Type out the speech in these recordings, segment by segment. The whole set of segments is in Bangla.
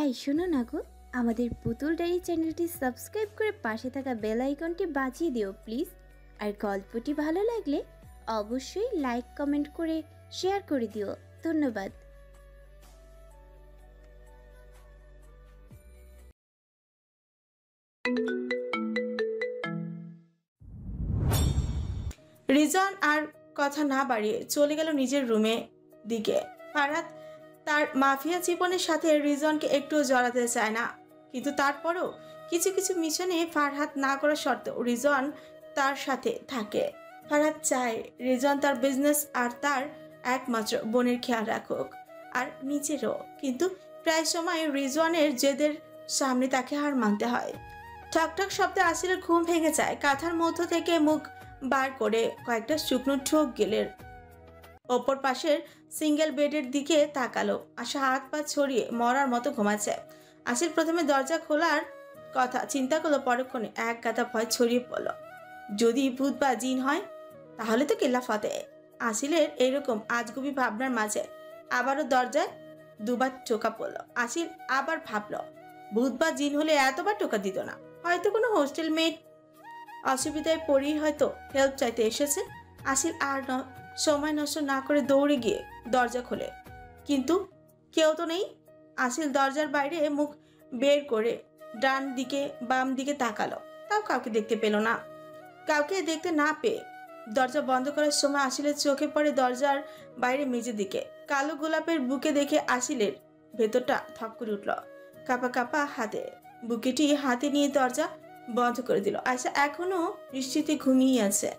এই শোনো না গো, আমাদের পুতুল ডায়েরি চ্যানেলটি সাবস্ক্রাইব করে পাশে থাকা বেল আইকনটি বাজিয়ে দিও প্লিজ। আর গল্পটি ভালো লাগলে অবশ্যই লাইক কমেন্ট করে শেয়ার করে দিও। ধন্যবাদ। রিজন আর কথা না বাড়িয়ে চলে গেল নিজের রুমে দিকে। ফারহাত তার মাফিয়া জীবনের সাথে রিজনকে একটু জড়াতে চায় না, কিন্তু তারপরও কিছু কিছু মিশনে ফারহাত না করা সত্ত্বেও রিজন তার সাথে থাকে। ফারহাত চায় রিজন তার বিজনেস আর তার একমাত্র বোনের খেয়াল রাখুক, আর নিজেরও। কিন্তু প্রায় সময় রিজনের জেদের সামনে তাকে হার মানতে হয়। ঠকঠক শব্দে আসিলের ঘুম ভেঙে যায়। কাঁথার মধ্য থেকে মুখ বার করে কয়েকটা শুকনো ঠোক গেলের ওপর পাশের সিঙ্গেল বেডের দিকে তাকালো। আশা হাত পা ছড়িয়ে মরার মতো ঘুমাচ্ছে। আসিল প্রথমে দরজা খোলার কথা চিন্তা করলো, পরক্ষণে এক গাদা ভয় ছড়িয়ে পড়ল। যদি ভূত বা জিন হয় তাহলে তো কেল্লা ফতে। আসিলের এরকম আজগুবি ভাবনার মাঝে আবারও দরজায় দুবার টোকা পড়ল। আসিল আবার ভাবলো, ভূত বা জিন হলে এতবার টোকা দিত না। হয়তো কোনো হোস্টেল মেট অসুবিধায় পড়েই হয়তো হেল্প চাইতে এসেছে। আসিল আর সময় নষ্ট না করে দৌড়ে গিয়ে দরজা খোলে, কিন্তু কেউ তো নেই। আসিল দরজার বাইরে মুখ বের করে ডান দিকে বাম দিকে তাকালো, তাও কাউকে দেখতে পেল না। কাউকে দেখতে না পেয়ে দরজা বন্ধ করার সময় আসিলের চোখে পড়ে দরজার বাইরে মেঝের দিকে কালো গোলাপের বুকে। দেখে আসিলের ভেতরটা থপ করে উঠল। কাপা কাপা হাতে বুকেটি হাতে নিয়ে দরজা বন্ধ করে দিল। আয়শা এখনো নিশ্চিতে ঘুমিয়ে আছে।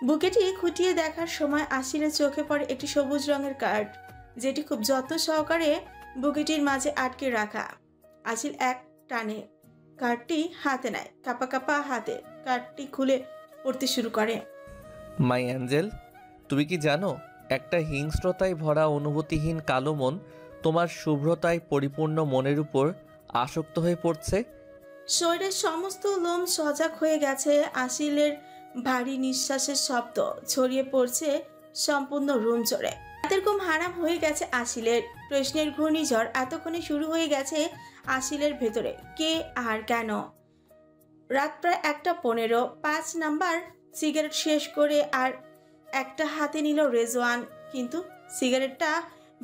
বুকেটি খুঁটিয়ে দেখার সময় আসিলের চোখে পড়ে একটি সবুজ রঙের কার্ড, যেটি খুব যত্ন সহকারে বুকেটির মাঝে আটকে রাখা। আসিল এক টানে কার্ডটি হাতে নেয়। কাপা কাপা হাতে কার্ডটি খুলে পড়তে শুরু করে। মাই অ্যাঞ্জেল, তুমি কি জানো একটা হিংস্রতায় ভরা অনুভূতিহীন কালো মন তোমার শুভ্রতায় পরিপূর্ণ মনের উপর আসক্ত হয়ে পড়ছে। শরীরের সমস্ত লোম সজাগ হয়ে গেছে। আসিলের ভারী নিঃশ্বাসের শব্দ ছড়িয়ে পড়ছে সম্পূর্ণ রুম জুড়ে। রাতের ঘুম হারাম হয়ে গেছে আসিলের। প্রশ্নের ঘূর্ণিঝড় এতক্ষণে শুরু হয়ে গেছে আসিলের ভেতরে। কে আর কেন? রাত প্রায় 1:15। 5 নাম্বার সিগারেট শেষ করে আর একটা হাতে নিল রেজওয়ান, কিন্তু সিগারেটটা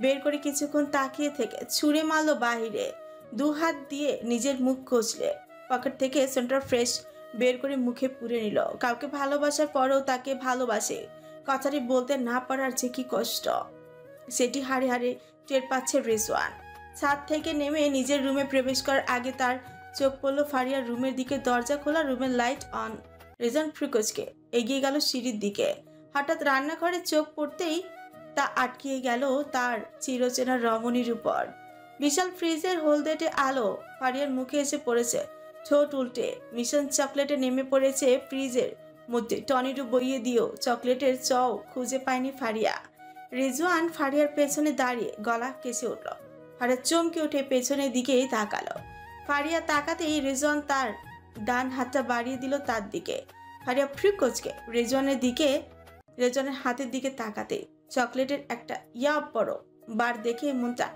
বের করে কিছুক্ষণ তাকিয়ে থেকে ছুঁড়ে মারল বাহিরে। 2 হাত দিয়ে নিজের মুখ কচলে পকেট থেকে সেন্টার ফ্রেশ বের করে মুখে পুরে নিল। কাউকে ভালোবাসার পরেও তাকে ভালোবাসে কথাটি বলতে না পারার যে কি কষ্ট, সেটি হাড়ে হাড়ে টের পাচ্ছে রেজওয়ান। ছাদ থেকে নেমে নিজের রুমে প্রবেশ করার আগে তার চোখ পড়ল ফারিয়ার রুমের দিকে। দরজা খোলা, রুমের লাইট অন। রেজওয়ান ফ্রিকোজকে এগিয়ে গেল সিঁড়ির দিকে। হঠাৎ রান্নাঘরে চোখ পড়তেই তা আটকিয়ে গেল তার চিরচেনা রমণীর উপর। বিশাল ফ্রিজের হলদেটে আলো ফারিয়ার মুখে এসে পড়েছে। ঠোঁট উল্টে মিশন চকলেটে নেমে পড়েছে ফ্রিজের মধ্যে। টনিডো বইয়ে দিয়েও চকলেটের চও খুঁজে পায়নি ফারিয়া। রেজওয়ান ফারিয়ার পেছনে দাঁড়িয়ে গলা কেসে উঠল। ফারিয়া চমকে উঠে পেছনের দিকেই তাকালো। ফারিয়া তাকাতেই রেজওয়ান তার ডান হাতটা বাড়িয়ে দিল তার দিকে। ফারিয়া ফ্রিকোজকে রেজওয়ানের হাতের দিকে তাকাতেই চকলেটের একটা বড় বার দেখে মনটা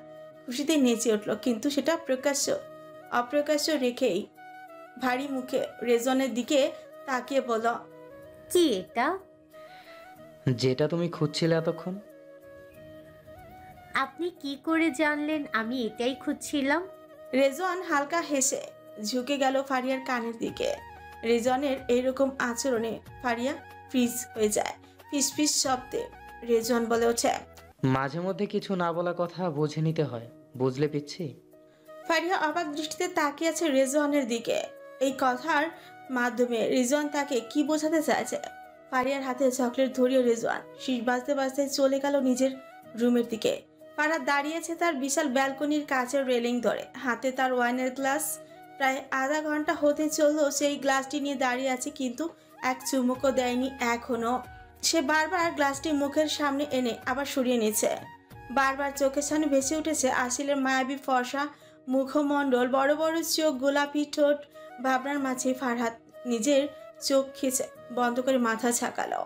খুশিতে নেচে উঠল, কিন্তু সেটা অপ্রকাশ্য রেখেই ভারী মুখে রেজওয়ানের দিকে তাকিয়ে বলল, কি এটা? যেটা তুমি খুঁজছিলে এতক্ষণ। আপনি কি করে জানলেন আমি এটাই খুঁজছিলাম? রেজওয়ান হালকা হেসে ঝুঁকে গেল ফারিয়ার কানের দিকে। রেজওয়ানের এইরকম আচরণে ফারিয়া ফ্রিজ হয়ে যায়। ফিসফিস শব্দে রেজওয়ান বলে ওঠে, মাঝে মধ্যে কিছু না বলা কথা বুঝে নিতে হয়, বুঝলে পিচ্ছি? ফারিয়া অবাক দৃষ্টিতে তাকিয়ে আছে রেজওয়ানের দিকে। এই কথার মাধ্যমে রেজওয়ান তাকে কি বোঝাতে চাইছে? ফারিয়ার হাতে চকলেট ধরিয়ে রেজওয়ান শীষ বাজতে বাজতে চলে গেল নিজের রুমের দিকে। ফারহাত দাঁড়িয়েছে তার বিশাল ব্যালকনির কাছের রেলিং ধরে, হাতে তার ওয়াইনের গ্লাস। প্রায় আধা ঘন্টা হতে চললো সেই গ্লাসটি নিয়ে দাঁড়িয়ে আছে, কিন্তু এক চুমুকও দেয়নি এখনো। সে বারবার গ্লাসটি মুখের সামনে এনে আবার সরিয়ে নিচ্ছে। বারবার চোখের সামনে ভেসে উঠেছে আসিলের মায়াবী ফর্সা মুখমণ্ডল, বড় বড় চোখ, গোলাপি ঠোঁট। ভাবনার মাঝে ফারহাত নিজের চোখ খেঁচে বন্ধ করে মাথা ঝাঁকালো।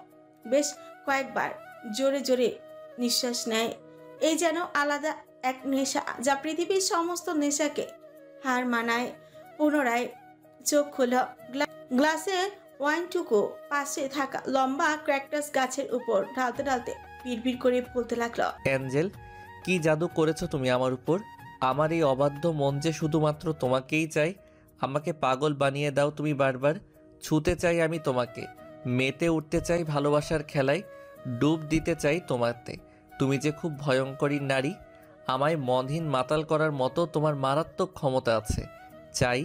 বেশ কয়েকবার জোরে জোরে নিঃশ্বাস নেয়। এই যেন আলাদা এক নেশা যা পৃথিবীর সমস্ত নেশাকে হার মানায়। পুনরায় চোখ খুলল। গ্লাসে ওয়াইনটুকু পাশে থাকা লম্বা ক্র্যাকটাস গাছের উপর ঢালতে ঢালতে বিড়বিড় করে বলতে লাগলো, অ্যাঞ্জেল, কি জাদু করেছো তুমি আমার উপর? আমার এই অবাধ্য মন যে শুধুমাত্র তোমাকেই চাই। আমাকে পাগল বানিয়ে দাও তুমি বারবার। ছুতে চাই আমি তোমাকে, মেতে উঠতে চাই ভালোবাসার খেলায়, ডুব দিতে চাই তোমাতে। তুমি যে খুব ভয়ঙ্করী নারী। আমায় মনহীন মাতাল করার মতো তোমার মারাত্মক ক্ষমতা আছে। চাই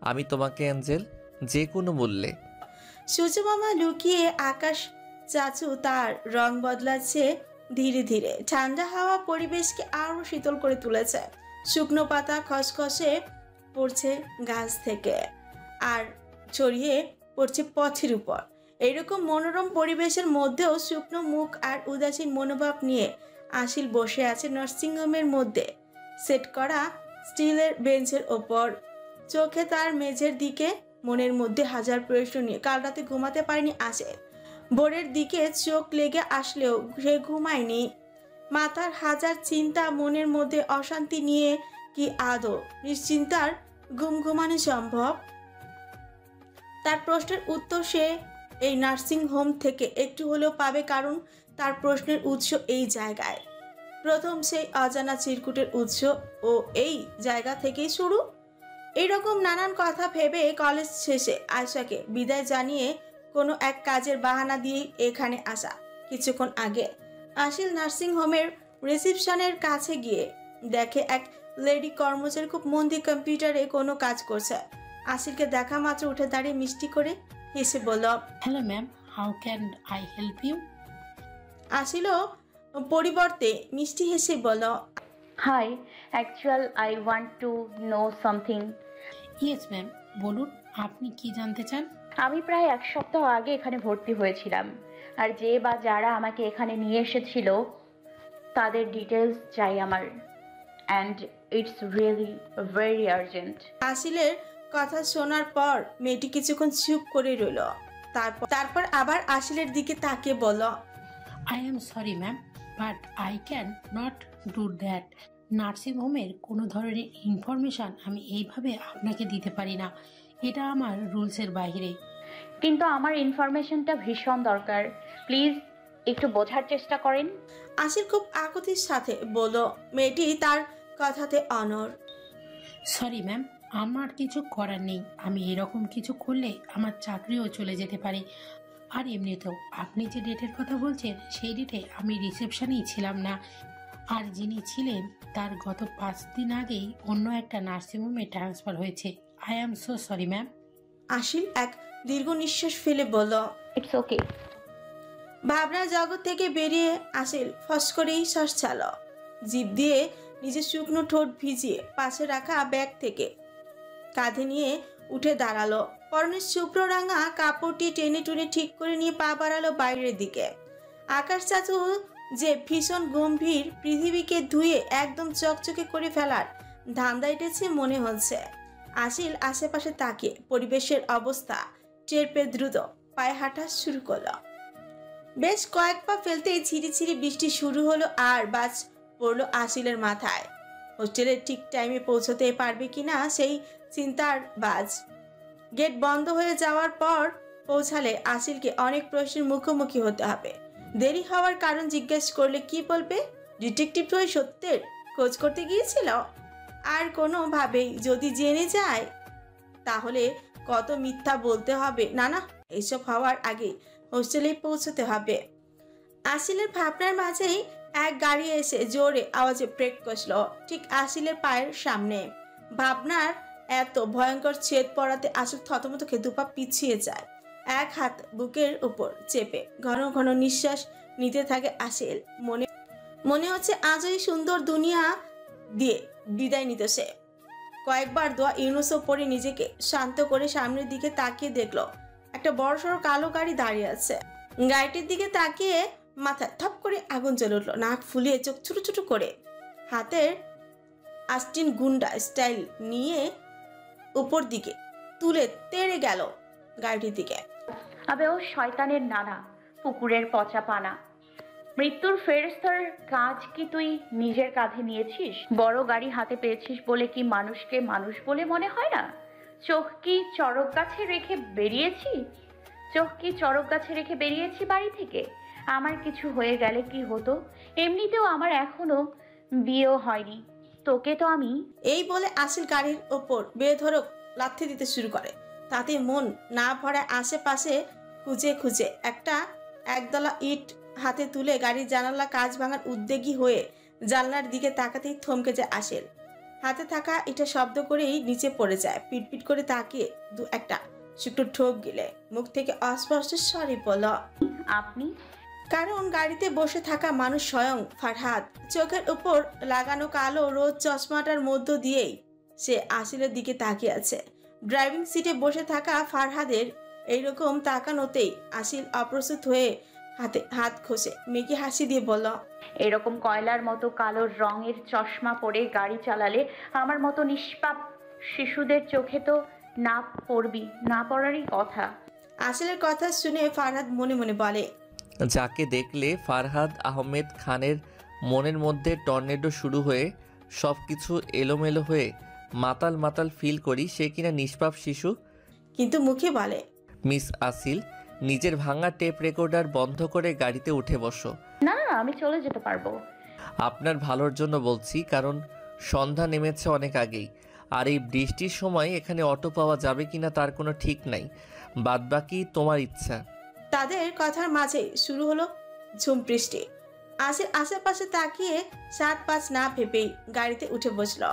আমি তোমাকে অ্যাঞ্জেল, যে কোনো মূল্যে। সূর্যমামা লুকিয়ে আকাশ চাচু তার রং বদলাচ্ছে ধীরে ধীরে। ঠান্ডা হাওয়া পরিবেশকে আরো শীতল করে তুলেছে। শুকনো পাতা খসখসে পড়ছে গাছ থেকে আর ছড়িয়ে পড়ছে পথের উপর। এইরকম মনোরম পরিবেশের মধ্যেও শুকনো মুখ আর উদাসীন মনোভাব নিয়ে আশিল বসে আছে নার্সিংহোমের মধ্যে সেট করা স্টিলের বেঞ্চের ওপর। চোখে তার মেঝের দিকে, মনের মধ্যে হাজার প্রশ্ন নিয়ে। কাল রাতে ঘুমাতে পারেনি আশিল। ভোরের দিকে চোখ লেগে আসলেও সে ঘুমায়নি। মাথার হাজার চিন্তা, মনের মধ্যে অশান্তি নিয়ে কি আদৌ নিশ্চিন্তার ঘুম ঘুমানো সম্ভব? তার প্রশ্নের উত্তর সে এই নার্সিং হোম থেকে একটু হলেও পাবে, কারণ তার প্রশ্নের উৎস এই জায়গায়। প্রথম সেই অজানা চিরকুটের উৎস ও এই জায়গা থেকেই শুরু। এইরকম নানান কথা ভেবে কলেজ শেষে আয়শাকে বিদায় জানিয়ে কোনো এক কাজের বাহানা দিয়েই এখানে আসা। কিছুক্ষণ আগে আশিল নার্সিং হোমের রিসিপশনের কাছে গিয়ে দেখে এক লেডি কর্মচারী খুব মন দিয়ে কম্পিউটারে কোনো কাজ করছে। আশিলকে দেখা মাত্র উঠে দাঁড়িয়ে মিষ্টি করে হেসে বলল, hello ma'am, how can I help you? আশিলও পরিবর্তে মিষ্টি হেসে বলল, Hi, actually, I want to know something. Yes ma'am, বলুন আপনি কি জানতে চান? আমি প্রায় 1 সপ্তাহ আগে এখানে ভর্তি হয়েছিলাম, আর যে বা যারা আমাকে এখানে নিয়ে এসেছিল তাদের ডিটেলস চাই আমার, and it's really very urgent. আশিলের কথা শোনার পর মেয়েটি কিছুক্ষণ চুপ করে রইল। তারপর আবার আশিলের দিকে তাকিয়ে বলল, I am sorry ma'am, but I can not do that. Nursing হোমের কোনো ধরনের ইনফরমেশান আমি এইভাবে আপনাকে দিতে পারি না, এটা আমার রুলসের বাইরে। কিন্তু আমার ইনফরমেশনটা ভীষণ দরকার, প্লিজ একটু বোঝার চেষ্টা করেন। আশিল খুব আকুতির সাথে বলল। মেয়েটি তার কথাতে অনড়। সরি ম্যাম, আমার কিছু করার নেই। আমি এরকম কিছু করলে আমার চাকরিও চলে যেতে পারে। আর এমনিতেও আপনি যে ডেটের কথা বলছেন সেই ডেটে আমি রিসেপশনেই ছিলাম না, আর যিনি ছিলেন তার গত 5 দিন আগেই অন্য একটা নার্সিংহোমে ট্রান্সফার হয়েছে। I am so sorry ma'am. আশিল এক দীর্ঘ নিঃশ্বাস ফেলে বলল। It's okay. ভাবনার জগৎ থেকে বেরিয়ে আশিল ফস করেই শ্বাস ছাড়ল। জিভ দিয়ে নিজের শুকনো ঠোঁট ভিজিয়ে পাশে রাখা ব্যাগ থেকে কাঁধে নিয়ে উঠে দাঁড়ালো। পরনের শুভ্র রাঙা কাপড়টি টেনে টুনে ঠিক করে নিয়ে পা বাড়ালো বাইরের দিকে। আকাশ চাচু যে ভীষণ গম্ভীর, পৃথিবীকে ধুয়ে একদম চকচকে করে ফেলার ধান্দা এঁটেছে মনে হচ্ছে। আশিল আশেপাশে তাকিয়ে পরিবেশের অবস্থা টের পেয়ে দ্রুত পায়ে হাঁটা শুরু করলো। বেশ কয়েক পা ফেলতেই ঝিরিঝিরি বৃষ্টি শুরু হলো আর বাজ পড়লো আশিলের মাথায়। হোস্টেলে ঠিক টাইমে পৌঁছতে পারবে কিনা সেই চিন্তার বাজ। গেট বন্ধ হয়ে যাওয়ার পর পৌঁছালে আশিলকে অনেক প্রশ্নের মুখোমুখি হতে হবে। দেরি হওয়ার কারণ জিজ্ঞেস করলে কি বলবে? ডিটেকটিভ হয়ে সত্যের খোঁজ করতে গিয়েছিল? আর কোনোভাবেই যদি জেনে যায় তাহলে কত মিথ্যা বলতে হবে। না না, এইসব হওয়ার আগে হোস্টেলে পৌঁছতে হবে। আশিলের ভাবনার মাঝেই এক গাড়ি এসে জোরে আওয়াজে ব্রেক কষল ঠিক আশিলের পায়ের সামনে। ভাবনার এত ভয়ঙ্কর ছেদ পড়াতে আশিল থতমত খেয়ে দুপা পিছিয়ে যায়। এক হাত বুকের উপর চেপে ঘন ঘন নিঃশ্বাস নিতে থাকে আশিল। মনে হচ্ছে আজই সুন্দর দুনিয়া দিয়ে বিদায় নিতে সে। কয়েকবার দোয়া ইউনুসও পড়ে নিজেকে শান্ত করে সামনের দিকে তাকিয়ে দেখলো একটা বড়সড় কালো গাড়ি দাঁড়িয়ে আছে। গাড়িটির দিকে তাকিয়ে মাথায় থপ করে আগুন জ্বলে উঠলো। নাক ফুলিয়ে চোখ ছোট ছোট করে হাতের আস্টিন গুন্ডা স্টাইল নিয়ে উপর দিকে তুলে তেড়ে গেল গাড়িটির দিকে। আবে ও শয়তানের নানা, পুকুরের পচা পানা। মৃত্যুর ফেরেশতার কাজ কি তুই নিজের কাঁধে নিয়েছিস? বড় গাড়ি হাতে পেয়েছিস বলে কি মানুষকে মানুষ বলে মনে হয় না? চোখ কি চড়ক গাছে রেখে বেরিয়েছি বাড়ি থেকে? আমার কিছু হয়ে গেলে কি হতো? এমনিতেও আমার এখনো বিয়েও হয়নি। তোকে তো আমি। এই বলে আসিল গাড়ির ওপর বেধড়ক লাথি দিতে শুরু করে। তাতে মন না ভরে আশেপাশে খুঁজে খুঁজে একটা একদলা ইট হাতে তুলে গাড়ির জানালা কাঁচ ভাঙার উদ্যোগী হয়ে জানলার দিকে তাকাতেই থমকে যায় আসিল। হাতে থাকা ইটা শব্দ করেই নিচে পড়ে যায়। পিটপিট করে তাকিয়ে দু একটা শুকনো ঠোক গিলে মুখ থেকে অস্পষ্ট স্বরে বলল, আপনি? কারণ গাড়িতে বসে থাকা মানুষ স্বয়ং ফারহাদ। চোখের উপর লাগানো কালো রোদ চশমাটার মধ্য দিয়েই সে আসিলের দিকে তাকিয়ে আছে। ড্রাইভিং সিটে বসে থাকা ফারহাদের এইরকম তাকানোতেই আসিল অপ্রস্তুত হয়ে হাতে হাত ঘষে মেকি হাসি দিয়ে বলল, এরকম কয়লার মতো কালো রঙের চশমা পরে গাড়ি চালালে আমার মতো নিষ্পাপ শিশুদের চোখে তো না পড়ারই কথা। আসিলের কথা শুনে ফারহাদ মনে মনে বলে, যাকে দেখলে ফারহাদ আহমেদ খানের মনের মধ্যে টর্নেডো শুরু হয়ে সব কিছু এলোমেলো হয়ে মাতাল মাতাল ফিল করি, সে কিনা নিষ্পাপ শিশু। কিন্তু মুখে বলে, মিস আসিল, নিজের ভাঙা টেপ রেকর্ডার বন্ধ করে গাড়িতে উঠে বসো। না, আমি চলে যেতে পারবো। আপনার ভালোর জন্য বলছি, কারণ সন্ধ্যা নেমেছে অনেক আগেই, আর এই বৃষ্টির সময় এখানে অটো পাওয়া যাবে কিনা তার কোনো ঠিক নাই। বাদবাকি তোমার ইচ্ছা। তাদের কথার মাঝে শুরু হলো ঝুম বৃষ্টি। আসিল আশেপাশে তাকিয়ে 7-5 না ভেবেই গাড়িতে উঠে বসল।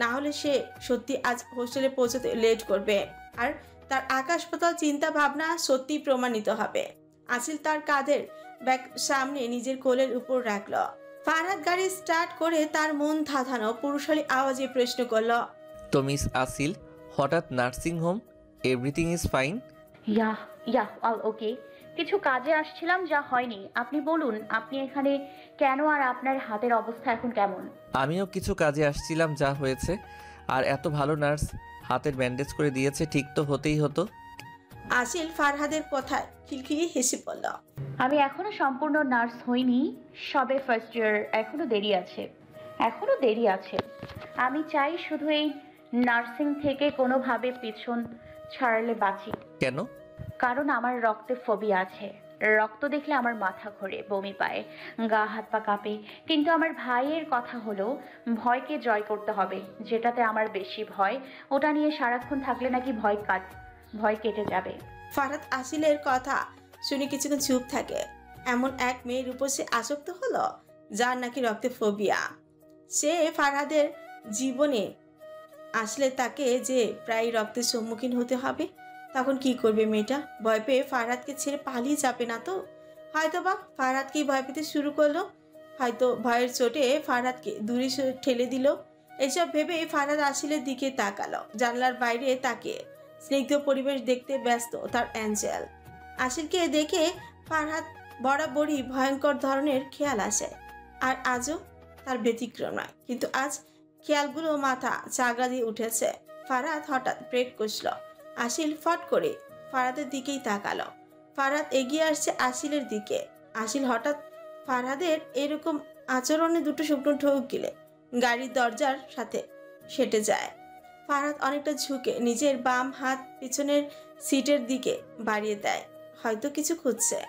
না হলে সে সত্যি আজ হোস্টেলে পৌঁছতে লেট করবে, আর তার আকাশ পাতাল চিন্তা ভাবনা সত্যি প্রমাণিত হবে। আসিল তার কাঁধের ব্যাগ সামনে নিজের কোলের উপর রাখল। ফারহাদ গাড়ি স্টার্ট করে তার মন ধাঁধানো পুরুষালী আওয়াজে প্রশ্ন করল, তো মিস আসিল, হঠাৎ nursing home, everything is fine? Yeah all ওকে। কিছু কাজে আসছিলাম, যা হয়নি। আপনি বলুন, আপনি এখানে কেন, আর আপনার হাতের অবস্থা এখন কেমন? আমিও কিছু কাজে আসছিলাম, যা হয়েছে। আর এত ভালো নার্স হাতের ব্যান্ডেজ করে দিয়েছে, ঠিক তো হতেই হতো। আসিল ফারহাদের কথায় খিলখিলি হেসে বলল, আমি এখনো সম্পূর্ণ নার্স হইনি, সবে ফার্স্ট ইয়ার। এখনো দেরি আছে। আমি চাই শুধু এই নার্সিং থেকে কোনোভাবে পিছন ছাড়লে বাঁচি। কেন? কারণ আমার রক্তে ফোবিয়া আছে। রক্ত দেখলে আমার মাথা ঘোরে, বমি পায়, গা হাত পা কাঁপে। কিন্তু আমার ভাইয়ের কথা হলো, ভয়কে জয় করতে হবে। যেটাতে আমার বেশি ভয়, ওটা নিয়ে সারাক্ষণ থাকলে নাকি ভয় কেটে যাবে। ফারহাদ আসিলের কথা শুনে কিছুক্ষণ চুপ থাকে। এমন এক মেয়ের উপর সে আসক্ত হলো যার নাকি রক্তে ফোবিয়া। সে ফারহাদের জীবনে আসলে তাকে যে প্রায় রক্তের সম্মুখীন হতে হবে, তখন কি করবে মেয়েটা? ভয় পেয়ে ফারহাদকে ছেড়ে পালিয়ে যাবে না তো? হয়তোবা ফারহাদকেই ভয় পেতে শুরু করলো, হয়তো ভয়ের চোটে ফারহাদকে দূরে ঠেলে দিল। এসব ভেবে ফারহাদ আসিলের দিকে তাকালো। জানলার বাইরে তাকিয়ে স্নিগ্ধ পরিবেশ দেখতে ব্যস্ত তার অ্যাঞ্জেল। আসিলকে দেখে ফারহাদ বরাবরই ভয়ঙ্কর ধরনের খেয়াল আসে, আর আজও তার ব্যতিক্রম নয়। কিন্তু আজ খেয়ালগুলো মাথা চাগড়া দিয়ে উঠেছে। ফারহাদ হঠাৎ ব্রেক কষল। আসিল ফট করে ফারহাদের দিকেই তাকালো। ফারহাদ এগিয়ে আসছে আসিলের দিকে। আসিল হঠাৎ ফারহাদের এরকম আচরণে দুটো শুকনো ঠোক গিলে গাড়ির দরজার সাথে সেটে যায়। ফারহাদ অনেকটা ঝুঁকে নিজের বাম হাত পিছনের সিটের দিকে বাড়িয়ে দেয়, হয়তো কিছু খুঁজছে।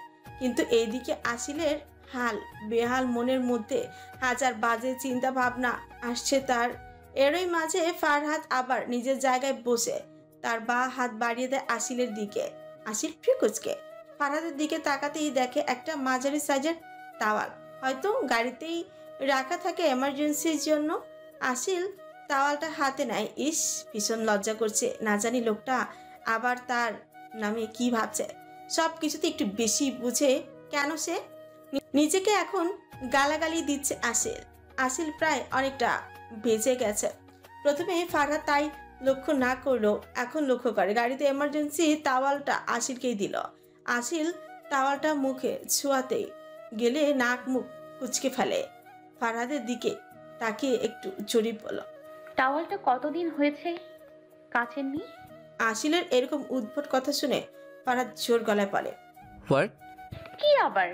কিন্তু এইদিকে আসিলের হাল বেহাল মনের মধ্যে হাজার বাজে চিন্তা ভাবনা আসছে তার। এরই মাঝে ফারহাদ আবার নিজের জায়গায় বসে তার বা হাত বাড়িয়ে দেয় আসিলের দিকে। আসিল ফ্রিকুচকে ফারহাদের দিকে তাকাতেই দেখে একটা মাঝারি সাইজের তাওয়াল হয়তো গাড়িতেই রাখা থাকে এমার্জেন্সির জন্য। আসিল তাওয়ালটা হাতে নেয়। ইস, ভীষণ লজ্জা করছে। না জানি লোকটা আবার তার নামে কি ভাবছে। সব কিছুতে একটু বেশি বুঝে কেন সে নিজেকে এখন গালাগালি দিচ্ছে আসিল। আসিল প্রায় অনেকটা বেঁচে গেছে। প্রথমে ফারহাদ তাই লক্ষ্য না করলেও এখন লক্ষ্য করে গাড়িতে এমার্জেন্সি তাওয়ালটা আসিলকেই দিল। আসিল তাওয়ালটা মুখে ছোঁয়াতেই গেলে নাক মুখ কুচকে ফেলে। ফারহাদের দিকে তাকিয়ে একটু জড়িয়ে বলল, টাওয়ালটা কতদিন হয়েছে কাচেননি? আসিলের এরকম উদ্ভট কথা শুনে ফারহাদ জোর গলায় বলে, হোয়াট? কি আবার?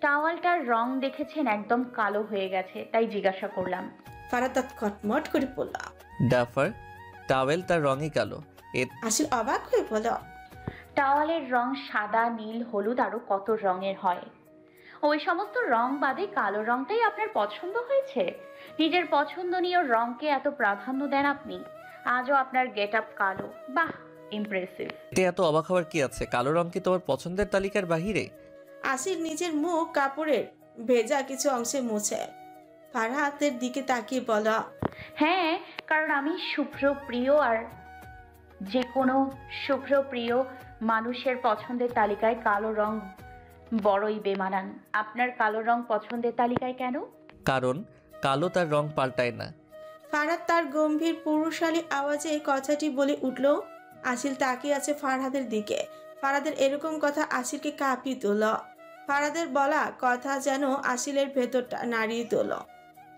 টাওয়ালটার রং দেখেছেন একদম কালো হয়ে গেছে, তাই জিজ্ঞাসা করলাম। ফারাদ দাঁত কটমট করে পড়ল। ডাফার টাওয়েল তার রঙই কালো। আসিল অবাক হয়ে বলল, টাওয়ালের রং সাদা, নীল, হলুদ আরো কত রঙের হয়। ওই সমস্ত রং বাদে কালো রংটাই আপনার পছন্দ হয়েছে? নিজের পছন্দনীয় রংকে এত প্রাধান্য দেন আপনি। আজও আপনার গেট আপ কালো, বাহ, ইমপ্রেসিভ। এতে এত অবাক হওয়ার কি আছে? কালো রং কি তোমার পছন্দের তালিকার বাহিরে? আসিল নিজের মুখ কাপড়ের ভেজা কিছু অংশে মুছে ফারহাতের দিকে তাকিয়ে বলল, হ্যাঁ, কারণ আমি শুভ্রপ্রিয়, আর যে কোনো শুভ্রপ্রিয় মানুষের পছন্দের তালিকায় কালো রং বড়ই বেমানান। আপনার কালো রং পছন্দের তালিকায় কেন? কারণ কালো তার রং পাল্টায় না। ফারহাদ তার গম্ভীর পুরুষালী আওয়াজে কথাটি বলে উঠল। আসিল তাকিয়ে আছে ফারহাদের দিকে। ফারহাদের এরকম কথা আসিলকে কাঁপিয়ে তোল। ফারহাদের বলা কথা যেন আসিলের ভেতরটা নাড়িয়ে তোল।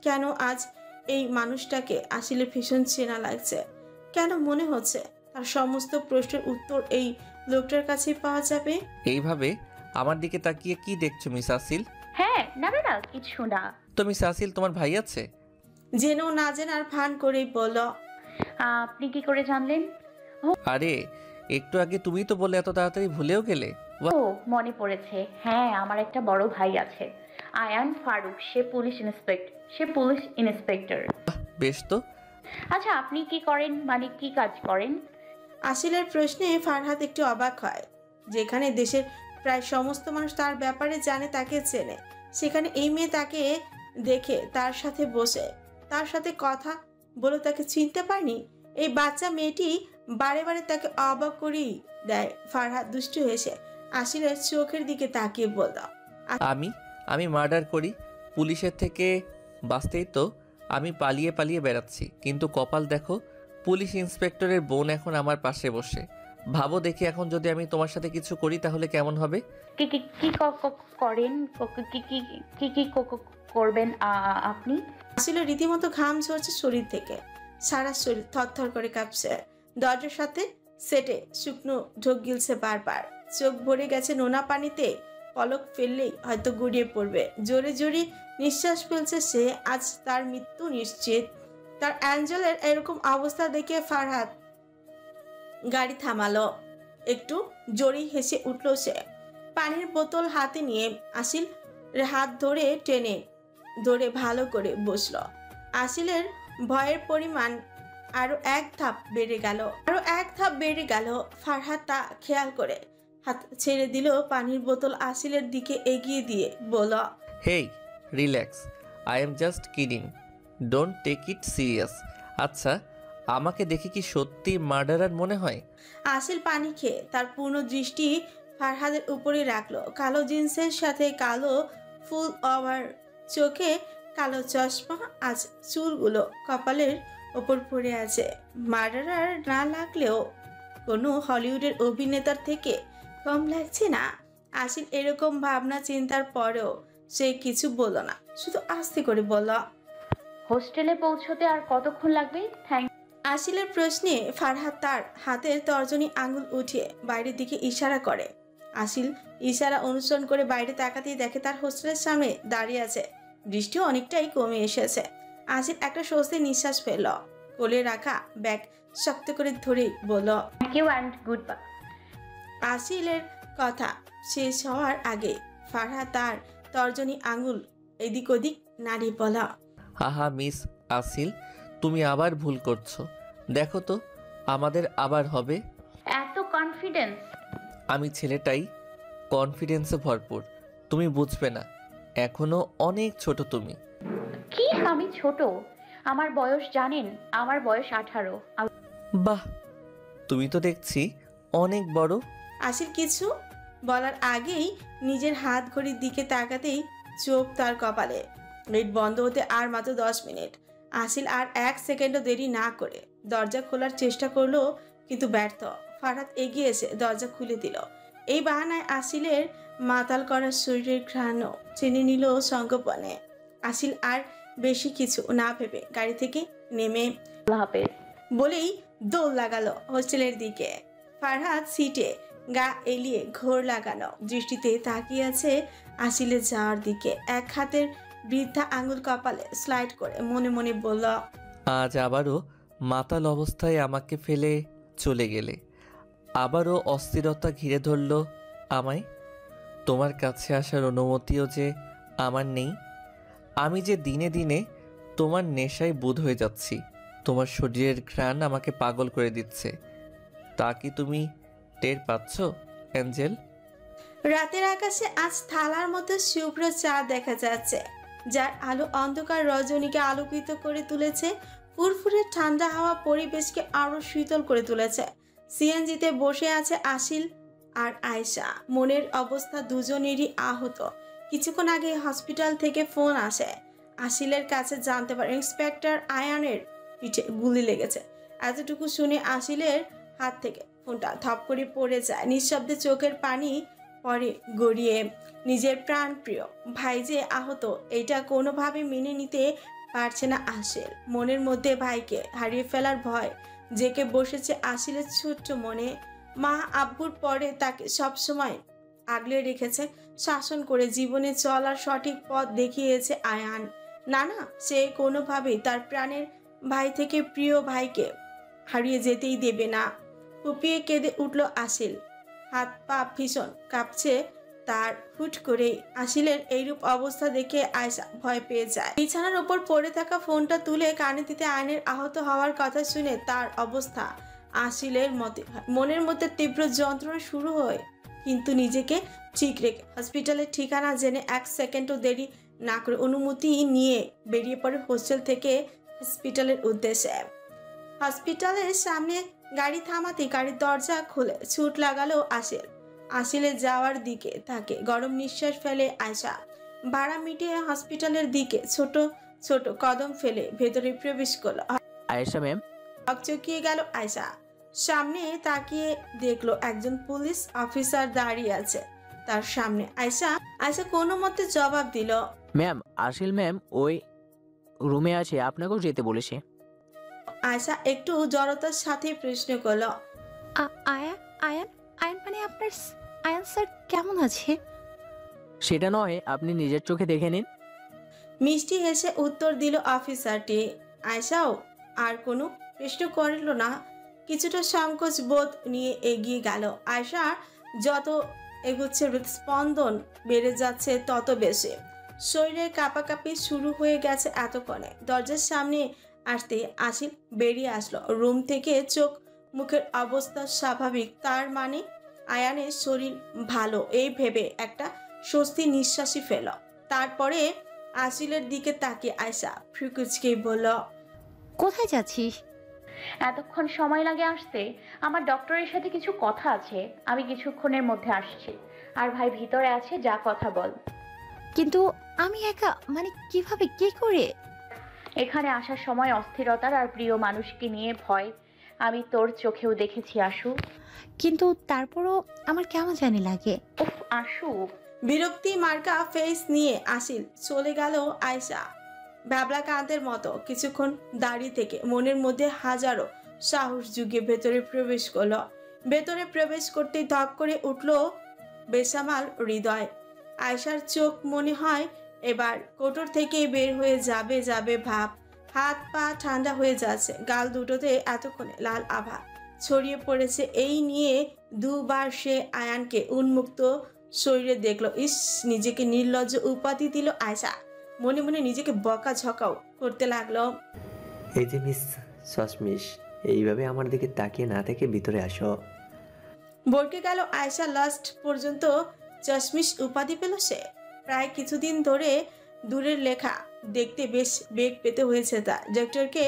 কেন আজ এই মানুষটাকে আসিলের ভীষণ চেনা লাগছে? কেন মনে হচ্ছে তার সমস্ত প্রশ্নের উত্তর এই লোকটার কাছে পাওয়া যাবে? এইভাবে আমার দিকে তাকিয়ে কি দেখছো মিস আসিল? হ্যাঁ, না না না, কিছু না। তো মিস আসিল, তোমার ভাই আছে? যেন না জেনার ভান করেই বলল, আপনি কি করে জানলেন? আরে একটু আগে তুমি তো বলে এত তাড়াতাড়ি ভুলেও গেলে। ও, মনে পড়েছে। হ্যাঁ, আমার একটা বড় ভাই আছে, আয়ান ফারুক। সে পুলিশ ইন্সপেক্টর। বেশ তো। আচ্ছা, আপনি কি করেন, মানে কি কাজ করেন? আসিলের প্রশ্নে ফারহাদ একটু অবাক হয়। যেখানে দেশের প্রায় সমস্ত মানুষ তার ব্যাপারে জানে, তাকে চেনে, সেখানে এই মেয়ে তাকে দেখে তার সাথে বসে তার সাথে কথা বলে তাকে চিনতে পারেনি। এই বাচ্চা মেয়েটি বারে বারে তাকে অবাক করেই দেয়। ফারহাদ দুষ্টু হেসে আসিলের চোখের দিকে তাকিয়ে বলল, আমি মার্ডার করি। পুলিশের থেকে বাঁচতেই তো আমি পালিয়ে পালিয়ে বেড়াচ্ছি। কিন্তু কপাল দেখো, পুলিশ ইন্সপেক্টরের বোন এখন আমার পাশে বসে। ভাবো দেখি এখন যদি আমি তোমার সাথে কিছু করি তাহলে কেমন হবে? কি কি কি করেন? কি কি কি কি করবেন আপনি? আসিলের রীতিমতো ঘাম ঝরছে শরীর থেকে। সারা শরীর থরথর করে কাঁপছে। দরজার সাথে সেটে শুকনো ঢোক গিলছে বারবার। চোখ ভরে গেছে নোনা পানিতে। পলক ফেললেই হয়তো গড়িয়ে পড়বে। জোরে জোরে নিঃশ্বাস ফেলছে সে। আজ তার মৃত্যু নিশ্চিত। তার অ্যাঞ্জেলের এরকম অবস্থা দেখে ফারহাদ গাড়ি থামালো। একটু জোরে হেসে উঠল সে। পানির বোতল হাতে নিয়ে আসিল হাত ধরে টেনে ধরে ভালো করে বসলো। আসিলের ভয়ের পরিমাণ আরো এক ধাপ বেড়ে গেল। ফারহাদ তা খেয়াল করে হাত ছেড়ে দিল। পানির বোতল আসিলের দিকে এগিয়ে দিয়ে বলল, hey, relax, I am just kidding, don't take it serious. আচ্ছা, আমাকে দেখে কি সত্যি মার্ডারার মনে হয়? আসিল পানি খেয়ে তার পূর্ণ দৃষ্টি ফারহাদের উপরে রাখলো। কালো জিন্সের সাথে কালো ফুল ওভার, চোখে কালো চশমা, আজ চুলগুলো কপালের ওপর পড়ে আছে। মার্ডারার না লাগলেও কোনো হলিউডের অভিনেতার থেকে কম লাগছে না। আসিল এরকম ভাবনা চিন্তার পরেও সে কিছু বলল না, শুধু আস্তে করে বলল, হোস্টেলে পৌঁছতে আর কতক্ষণ লাগবে? আসিলের প্রশ্নে ফারহাদ তার হাতের তর্জনী আঙুল উঠিয়ে বাইরের দিকে ইশারা করে। আসিল ইশারা অনুসরণ করে বাইরে তাকাতেই দেখে তার হোস্টেলের সামনে দাঁড়িয়ে আছে। বৃষ্টিও অনেকটাই কমে এসেছে। আসিল একটা স্বস্তির নিঃশ্বাস ফেলল। কোলে রাখা ব্যাগ শক্ত করে ধরেই বলল, thank you and good bye. আসিলের কথা শেষ হওয়ার আগে ফারহাদ তার তর্জনী আঙুল এদিক ওদিক নাড়িয়ে বলা, আহা মিস আসিল, তুমি আবার ভুল করছো। দেখো তো, আমাদের আবার হবে। এত কনফিডেন্স? আমি ছেলেটাই কনফিডেন্সে ভরপুর। তুমি বুঝবে না, এখনো অনেক ছোট তুমি। কি আমি ছোট? আমার বয়স জানেন? আমার বয়স 18। বাহ, তুমি তো দেখছি অনেক বড়। আসিল কিছু বলার আগেই নিজের হাত ঘড়ির দিকে তাকাতেই চোখ তার কপালে। নেট বন্ধ হতে আর মাত্র 10 মিনিট। আসিল আর 1 সেকেন্ডও দেরি না করে দরজা খোলার চেষ্টা করলো, কিন্তু ব্যর্থ। ফারহাদ এগিয়ে এসে দরজা খুলে দিল। এই বাহানায় আসিলের মাতাল করা শরীরের ঘ্রাণ চিনে নিল সংগোপনে। আসিল আর বেশি কিছু না ভেবে গাড়ি থেকে নেমে আল্লাহ হাফেজ বলেই দৌড় লাগালো হোস্টেলের দিকে। ফারহাদ সিটে গা এলিয়ে ঘোর লাগানো দৃষ্টিতে তাকিয়ে আছে আসিলে যাওয়ার দিকে। এক হাতের বৃদ্ধা আঙুল কপালে স্লাইড করে মনে মনে বলল, আজ আবারও মাতাল অবস্থায় আমাকে ফেলে চলে গেলে। আবারও অস্থিরতা ঘিরে ধরল আমায়। তোমার কাছে আসার অনুমতিও যে আমার নেই। আমি যে দিনে দিনে তোমার নেশায় বুঁদ হয়ে যাচ্ছি। তোমার শরীরের ঘ্রাণ আমাকে পাগল করে দিচ্ছে। তা কি তুমি টের পাচ্ছ অ্যাঞ্জেল? রাতের আকাশে আজ থালার মতো শুভ্র চাঁদ দেখা যাচ্ছে, যার আলো অন্ধকার রজনীকে আলোকিত করে তুলেছে। ফুরফুরে ঠান্ডা হাওয়া পরিবেশকে আরো শীতল করে তুলেছে। সিএনজিতে বসে আছে আসিল আর আয়শা। মনের অবস্থা দুজনেরই আহত। কিছুক্ষণ আগে হসপিটাল থেকে ফোন আসে আসিলের কাছে, জানতে পারে ইন্সপেক্টর আয়ানের পিঠে গুলি লেগেছে। এতটুকু শুনে আসিলের হাত থেকে ফোনটা থপ করে পড়ে যায়। নিঃশব্দে চোখের পানি পরে গড়িয়ে। নিজের প্রাণপ্রিয় ভাই যে আহত, এটা কোনোভাবে মেনে নিতে পারছে না আসিল। মনের মধ্যে ভাইকে হারিয়ে ফেলার ভয় জেকে বসেছে আসিলের ছোট্ট মনে। মা আব্বুর পরে তাকে সবসময় আগলে রেখেছে, শাসন করে জীবনে চলার সঠিক পথ দেখিয়েছে আয়ান। না না, সে কোনোভাবেই তার প্রাণের ভাই থেকে প্রিয় ভাইকে হারিয়ে যেতেই দেবে না। ফুপিয়ে কেঁদে উঠল আসিল। হাত পা ভীষণ কাঁপছে তার। হুট করেই আসিলের এইরূপ অবস্থা দেখে আয়শা ভয় পেয়ে যায়। বিছানার ওপর পড়ে থাকা ফোনটা তুলে কানে দিতে আয়নের আহত হওয়ার কথা শুনে তার অবস্থা আসিলের মতে হয়। মনের মধ্যে তীব্র যন্ত্রণা শুরু হয়, কিন্তু নিজেকে ঠিক রেখে হসপিটালের ঠিকানা জেনে 1 সেকেন্ডও দেরি না করে অনুমতি নিয়ে বেরিয়ে পড়ে হোস্টেল থেকে হসপিটালের উদ্দেশ্যে। হসপিটালের সামনে গাড়ি থামাতে গাড়ির দরজা খুলে ছুট লাগালো আসিল। আসিলে যাওয়ার দিকে তাকে গরম নিঃশ্বাস ফেলে আয়শা। ভাড়া মিটিয়ে হসপিটালের দিকে ছোট ছোট কদম ফেলে ভেতরে প্রবেশ করলো। আয়েশা ম্যাম। চকিয়ে গেল আয়শা। সামনে তাকিয়ে দেখলো একজন পুলিশ অফিসার দাঁড়িয়ে আছে তার সামনে। আয়শা কোনো মতে জবাব দিল, ম্যাম আসিল ম্যাম ওই রুমে আছে, আপনাকেও যেতে বলেছে। আয়শা একটু জড়তার সাথে প্রশ্ন করলো, আয়ান আয়ান আয়ান মানে আপনার আয়ান স্যার কেমন আছে? সেটা নয়, আপনি নিজের চোখে দেখে নিন। মিষ্টি হেসে উত্তর দিল অফিসারটি। আয়শাও আর কোনো প্রশ্ন করল না, কিছুটা সংকোচ বোধ নিয়ে এগিয়ে গেল। আয়শা যত এগোচ্ছে হৃদস্পন্দন বেড়ে যাচ্ছে তত বেশি। শরীরের কাঁপাকাঁপি শুরু হয়ে গেছে এতক্ষণে। দরজার সামনে আসতে আসিল বেরিয়ে আসলো রুম থেকে। চোখ মুখের অবস্থা স্বাভাবিক, তার মানে আয়ানের শরীর ভালো। এই ভেবে একটা স্বস্তি নিঃশ্বাসই ফেল। তারপরে আসিলের দিকে তাকিয়ে আয়শা ফ্রিকুচকে বলল, কোথায় যাচ্ছিস? এতক্ষণ সময় লাগে আসতে? আমার ডক্টরের সাথে কিছু কথা আছে, আমি কিছুক্ষণের মধ্যে আসছি। আর ভাই ভিতরে আছে, যা কথা বল। কিন্তু আমি একা, মানে কিভাবে, কি করে? এখানে আসার সময় অস্থিরতার আর প্রিয় মানুষকে নিয়ে ভয় আমি তোর চোখেও দেখেছি আশু। কিন্তু তারপরও আমার কেমন জানি লাগে। উফ আশু। বিরক্তি মার্কা ফেস নিয়ে আসিল চলে গেল আয়শা ব্যাবলাকান্তের মতো কিছুক্ষণ দাঁড়িয়ে থেকে মনের মধ্যে হাজারো সাহস যুগে ভেতরে প্রবেশ করলো। ভেতরে প্রবেশ করতেই ধপ করে উঠল বেসামাল হৃদয়। আয়শার চোখ মনে হয় এবার কোটর থেকে বের হয়ে যাবে ভাব। হাত পা ঠান্ডা হয়ে যাচ্ছে, গাল দুটোতে এতক্ষণে লাল আভা ছড়িয়ে পড়েছে। এই নিয়ে দুবার সে আয়ানকে উন্মুক্ত শরীরে দেখলো। ইস, নিজেকে নির্লজ্জ উপাধি দিল আয়শা। মনে মনে নিজেকে বকা ঝকাও করতে লাগলো। এই যে মিস সসমিস, এইভাবে আমার দিকে তাকিয়ে না থেকে ভিতরে আসো। বরকে গেল আয়শা। লাস্ট পর্যন্ত চশমিশ উপাধি পেল সে। প্রায় কিছুদিন ধরে দূরের লেখা দেখতে বেশ বেগ পেতে হয়েছে তার। ডক্টরকে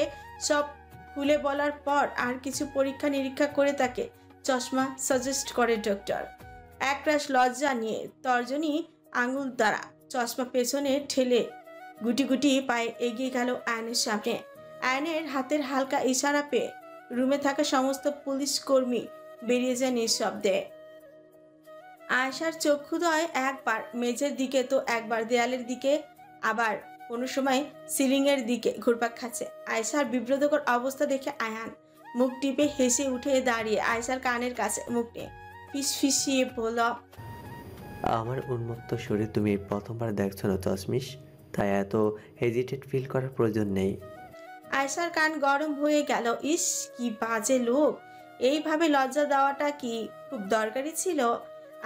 সব খুলে বলার পর আর কিছু পরীক্ষা নিরীক্ষা করে তাকে চশমা সাজেস্ট করে ডক্টর। একরাশ লজ্জা নিয়ে তর্জনী আঙুল দ্বারা চশমা পেছনে ঠেলে গুটি গুটি পায়ে এগিয়ে গেল আয়নের সামনে। আয়নের হাতের হালকা ইশারা পেয়ে রুমে থাকা সমস্ত পুলিশ কর্মী বেরিয়ে যায় নিঃশব্দে। আয়শার চক্ষুদয় একবার মেঝের দিকে তো একবার দেয়ালের দিকে, আবার কোনো সময় সিলিংয়ের দিকে ঘুরপাক খাচ্ছে। আয়শার বিব্রতকর অবস্থা দেখে আয়ান মুখ টিপে হেসে উঠে দাঁড়িয়ে আয়শার কানের কাছে মুখ নিয়ে ফিসফিসিয়ে বলল, আমার উন্মুক্ত শরীর তুমি প্রথমবার দেখছো না চশমিশ, তাই এত হেজিটেট ফিল করার প্রয়োজন নেই। আয়শার কান গরম হয়ে গেল। ইস, কি বাজে লোক! এইভাবে লজ্জা দেওয়াটা কি খুব দরকারি ছিল?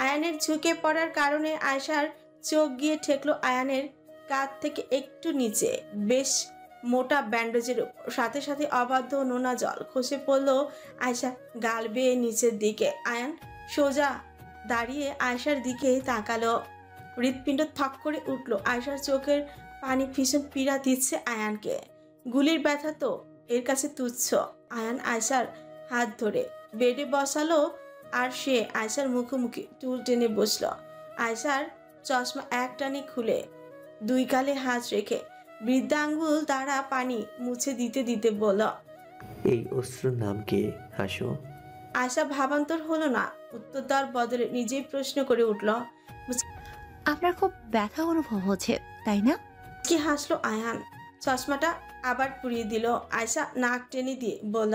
আয়ানের ঝুঁকে পড়ার কারণে আয়শার চোখ গিয়ে ঠেকলো আয়ানের কাঁধ থেকে একটু নিচে, বেশ মোটা ব্যান্ডেজের উপর। সাথে সাথে অবাধ্য নোনা জল খসে পড়ল আয়শা গাল বেয়ে নিচের দিকে। আয়ান সোজা দাঁড়িয়ে আয়শার দিকে তাকালো। হৃৎপিণ্ড থক করে উঠল। আয়শার চোখের পানি ভীষণ পীড়া দিচ্ছে আয়ানকে। গুলির ব্যথা তো এর কাছে তুচ্ছ। আয়ান আয়শার হাত ধরে বেডে বসালো আর সে আয়শার মুখোমুখি টুল টেনে বসলো। আয়শার চশমা এক টানে খুলে দুই গালে হাত রেখে বৃদ্ধাঙ্গুল দ্বারা পানি মুছে দিতে দিতে বলল, এই অশ্রুর নাম কি হাসো? আয়শা ভাবান্তর হলো না, উত্তর দেওয়ার বদলে নিজেই প্রশ্ন করে উঠল। আপনার খুব ব্যথা অনুভব হচ্ছে তাই না? কি হাসলো আয়ান। চশমাটা আবার পুড়িয়ে দিল। আয়শা নাক টেনে দিয়ে বলল,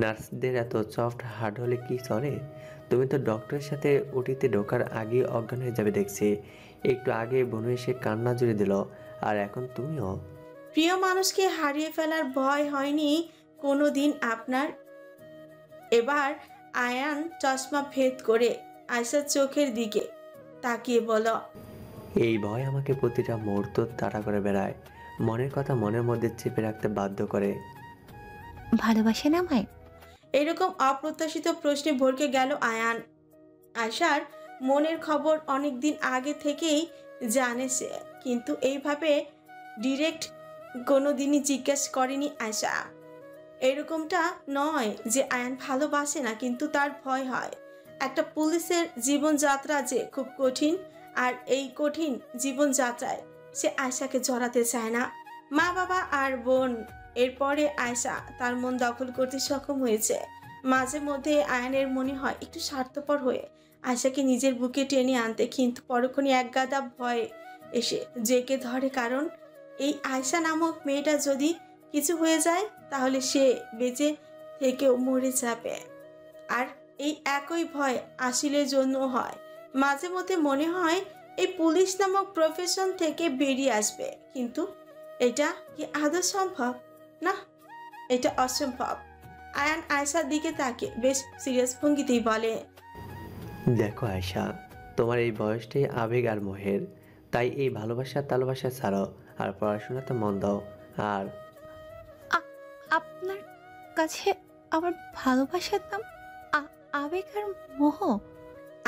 নার্সদের এত সফট হার্ড হলে কি চলে? তুমি তো ডক্টরের সাথে ওটিতে ঢোকার আগে অজ্ঞান হয়ে যাবে দেখছি। একটু আগে বনু এসে কান্না জুড়ে দিল, আর এখন তুমিও। প্রিয় মানুষকে হারিয়ে ফেলার ভয় হয়নি কোনো দিন আপনার? এবার আয়ান চশমা ভেদ করে আয়শার চোখের দিকে তাকিয়ে বলল, এই ভয় আমাকে প্রতিটা মুহূর্ত তাড়া করে বেড়ায়, মনের কথা মনের মধ্যে চেপে রাখতে বাধ্য করে। ভালোবাসেন আমায়? এরকম অপ্রত্যাশিত প্রশ্নে ভরকে গেল আয়ান। আয়শার মনের খবর অনেক দিন আগে থেকেই জানে সে, কিন্তু এইভাবে ডিরেক্ট কোনো দিনই জিজ্ঞেস করেনি আয়শা। এরকমটা নয় যে আয়ান ভালোবাসে না, কিন্তু তার ভয় হয়। একটা পুলিশের জীবনযাত্রা যে খুব কঠিন, আর এই কঠিন জীবনযাত্রায় সে আয়শাকে জড়াতে চায় না। মা বাবা আর বোন, এরপরে আয়শা তার মন দখল করতে সক্ষম হয়েছে। মাঝে মধ্যে আয়ানের মনে হয় একটু স্বার্থপর হয়ে আয়শাকে নিজের বুকে টেনে আনতে, কিন্তু পরক্ষণে এক গাদা ভয় এসে জেকে ধরে। কারণ এই আয়শা নামক মেয়েটা যদি কিছু হয়ে যায় তাহলে সে বেঁচে থেকেও মরে যাবে। আর এই একই ভয় আসিলের জন্য হয়। মাঝে মধ্যে মনে হয় এই পুলিশ নামক প্রফেশন থেকে বেরিয়ে আসবে, কিন্তু এটা কি আদৌ সম্ভব? না, এটা অসম্ভব। আয়ান আয়শার দিকে তাকে বেশ সিরিয়াস ভঙ্গিতেই বলে, দেখো আয়শা, তোমার এই বয়সটাই আবেগ আর মোহের, তাই এই ভালোবাসা ছাড়াও আর পড়াশোনাতে মন দাও। আর আপনার কাছে আমার ভালোবাসার নাম আবেগ আর মোহ?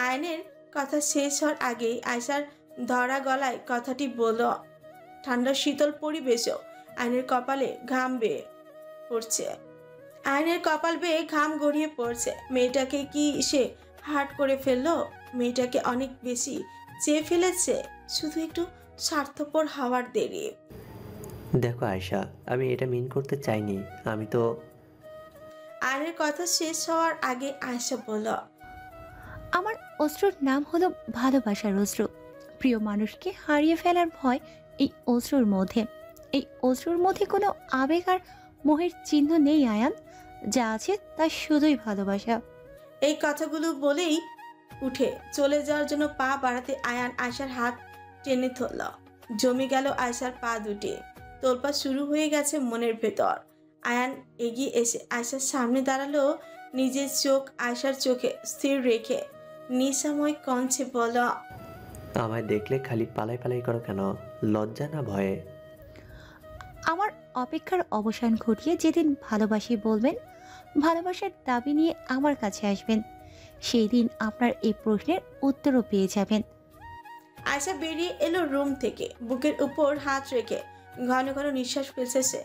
আয়নের কথা শেষ হওয়ার আগেই আয়শার ধরা গলায় কথাটি বলল। ঠান্ডা শীতল পরিবেশও আয়নের কপালে ঘাম বেয়ে পড়ছে। আয়নের কপাল বেয়ে ঘাম গড়িয়ে পড়ছে। মেয়েটাকে কি সে হার্ট করে ফেললো? মেয়েটাকে অনেক বেশি চেয়ে ফেলেছে, শুধু একটু স্বার্থপর হওয়ার দেরি। দেখো আয়শা, আমি এটা মিন করতে চাইনি, আমি তো। আয়নের কথা শেষ হওয়ার আগে আয়শা বলল, আমার অশ্রুর নাম হলো ভালোবাসার অশ্রু। প্রিয় মানুষকে হারিয়ে ফেলার ভয় এই অশ্রুর মধ্যে। এই অশ্রুর মধ্যে কোনো আবেগ আর মোহের চিহ্ন নেই আয়ান, যা আছে তা শুধুই ভালোবাসা। এই কথাগুলো বলেই উঠে চলে যাওয়ার জন্য পা বাড়াতে আয়ান আয়শার হাত টেনে ধরল। জমে গেল আয়শার পা দুটি। তোলপা শুরু হয়ে গেছে মনের ভেতর। আয়ান এগিয়ে এসে আয়শার সামনে দাঁড়ালো, নিজের চোখ আয়শার চোখে স্থির রেখে নিঃসময় কঞ্চে বলল, আমায় দেখলে খালি পালাই পালাই করো কেন? লজ্জা না ভয়ে? আমার অপেক্ষার অবসান ঘটিয়ে যেদিন ভালোবাসি বলবেন, ভালোবাসার দাবি নিয়ে আমার কাছে আসবেন, সেই দিন আপনার এই প্রশ্নের উত্তরও পেয়ে যাবেন। আয়শা বেরিয়ে এলো রুম থেকে। বুকের উপর হাত রেখে ঘন ঘন নিঃশ্বাস ফেলছে সে।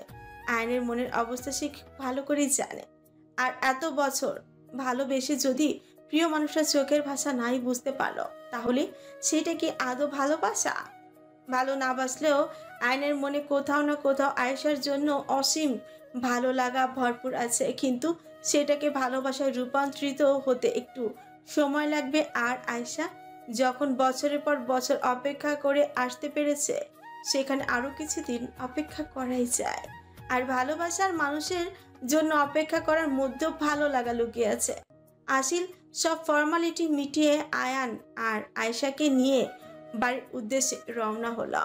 আয়নের মনের অবস্থা সে ভালো করেই জানে। আর এত বছর ভালোবেসে যদি প্রিয় মানুষের চোখের ভাষা নাই বুঝতে পারলো, তাহলে সেটা কি আদৌ ভালোবাসা? ভালো না বাসলেও আয়নের মনে কোথাও না কোথাও আয়েশার জন্য অসীম ভালো লাগা ভরপুর আছে, কিন্তু সেটাকে ভালোবাসায় রূপান্তরিত হতে একটু সময় লাগবে। আর আয়েশা যখন বছরের পর বছর অপেক্ষা করে আসতে পেরেছে, সেখানে আরো কিছুদিন অপেক্ষা করাই যায়। আর ভালোবাসার মানুষের জন্য অপেক্ষা করার মধ্যেও ভালো লাগা লুকিয়ে আছে। আসিল সব ফর্মালিটি মিটিয়ে আয়ান আর আয়েশাকে নিয়ে বাড়ির উদ্দেশ্যে রওনা হলো।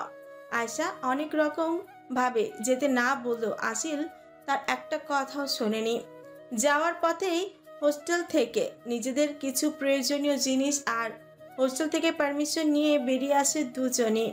আয়েশা অনেক রকম ভাবে যেতে না বললেও আসিল তার একটা কথাও শোনেনি। যাওয়ার পথেই হোস্টেল থেকে নিজেদের কিছু প্রয়োজনীয় জিনিস আর হোস্টেল থেকে পারমিশন নিয়ে বেরিয়ে আসে দুজনে।